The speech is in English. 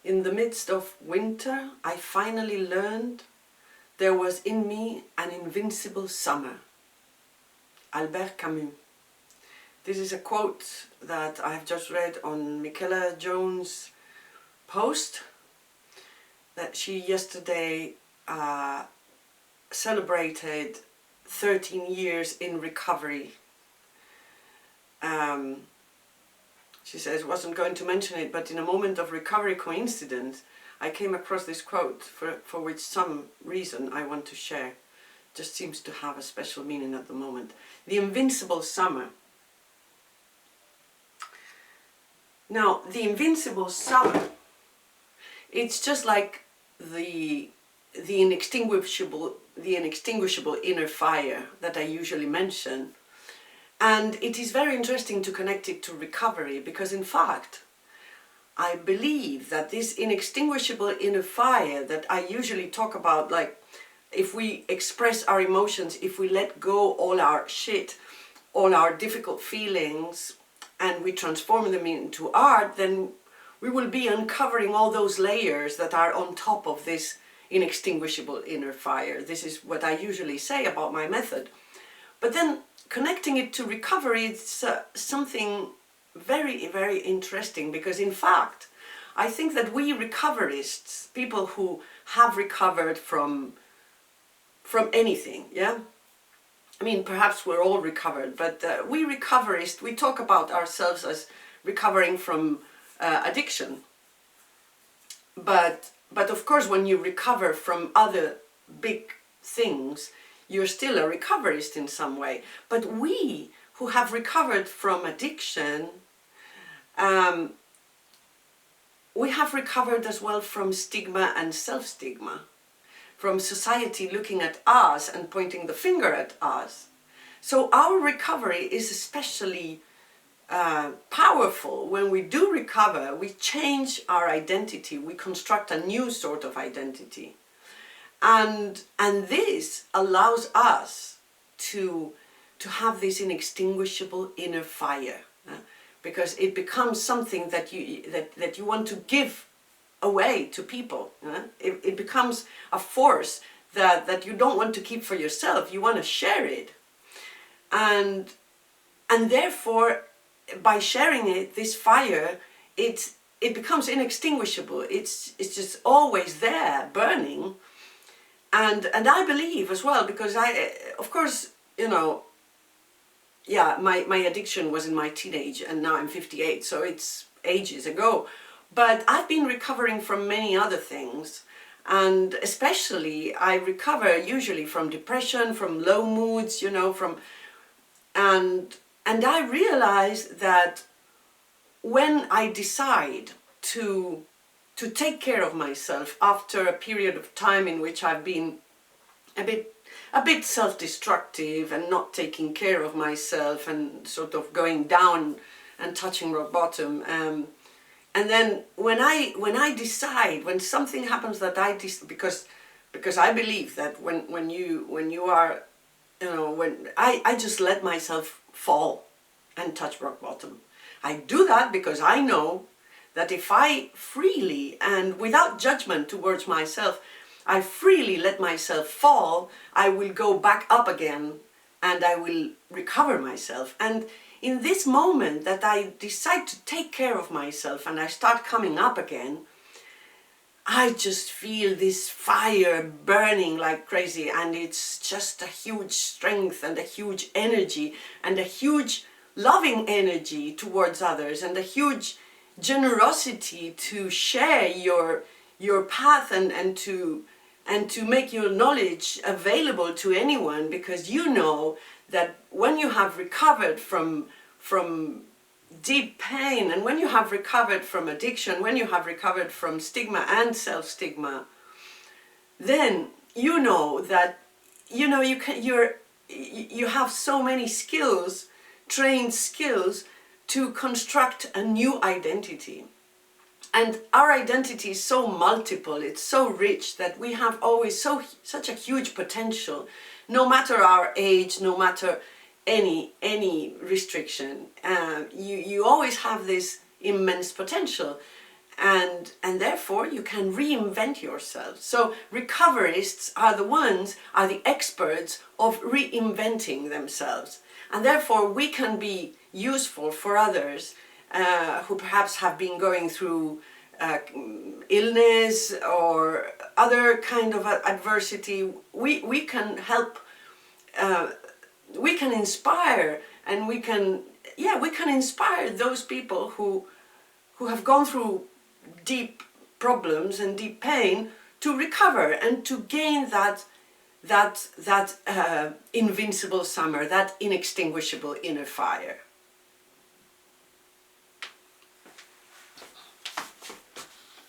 In the midst of winter, I finally learned there was in me an invincible summer. Albert Camus. This is a quote that I have just read on Michaela Jones' post that she yesterday celebrated 13 years in recovery. She says, wasn't going to mention it, but in a moment of recovery coincidence, I came across this quote for which some reason I want to share. Just seems to have a special meaning at the moment. The invincible summer. Now, the invincible summer, it's just like the inextinguishable inner fire that I usually mention. And it is very interesting to connect it to recovery, because in fact, I believe that this inextinguishable inner fire that I usually talk about, like if we express our emotions, if we let go all our shit, all our difficult feelings, and we transform them into art, then we will be uncovering all those layers that are on top of this inextinguishable inner fire. This is what I usually say about my method. But then connecting it to recovery, it's something very, very interesting, because in fact, I think that we recoverists, people who have recovered from anything, yeah? I mean, perhaps we're all recovered, but we recoverists, we talk about ourselves as recovering from addiction. But of course, when you recover from other big things, you're still a recoverist in some way. But we who have recovered from addiction, we have recovered as well from stigma and self-stigma, from society looking at us and pointing the finger at us. So our recovery is especially powerful. When we do recover, we change our identity, we construct a new sort of identity. And this allows us to have this inextinguishable inner fire, because it becomes something that you want to give away to people. It becomes a force that you don't want to keep for yourself. You want to share it, and therefore, by sharing it, this fire, it becomes inextinguishable. It's just always there, burning. And I believe as well, because of course, you know, yeah, my addiction was in my teenage, and now I'm 58, so it's ages ago. But I've been recovering from many other things, and especially I recover usually from depression, from low moods, you know, and I realize that when I decide to take care of myself after a period of time in which I've been a bit self-destructive and not taking care of myself and sort of going down and touching rock bottom, and then when I decide, when something happens that because I believe that when you are, you know, when I just let myself fall and touch rock bottom. I do that because I know that if I freely and without judgment towards myself, I freely let myself fall, I will go back up again and I will recover myself. And in this moment that I decide to take care of myself and I start coming up again, I just feel this fire burning like crazy, and it's just a huge strength and a huge energy and a huge loving energy towards others and a huge generosity to share your path and to make your knowledge available to anyone, because you know that when you have recovered from deep pain, and when you have recovered from addiction, when you have recovered from stigma and self-stigma, then you know that you have so many skills, trained skills, to construct a new identity. And our identity is so multiple, it's so rich, that we have always such a huge potential, no matter our age, no matter any restriction. You always have this immense potential. and therefore you can reinvent yourself. So recoverists are the experts of reinventing themselves, and therefore we can be useful for others who perhaps have been going through illness or other kind of adversity. We can help, we can inspire, and we can inspire those people who have gone through deep problems and deep pain to recover and to gain that invincible summer, that inextinguishable inner fire.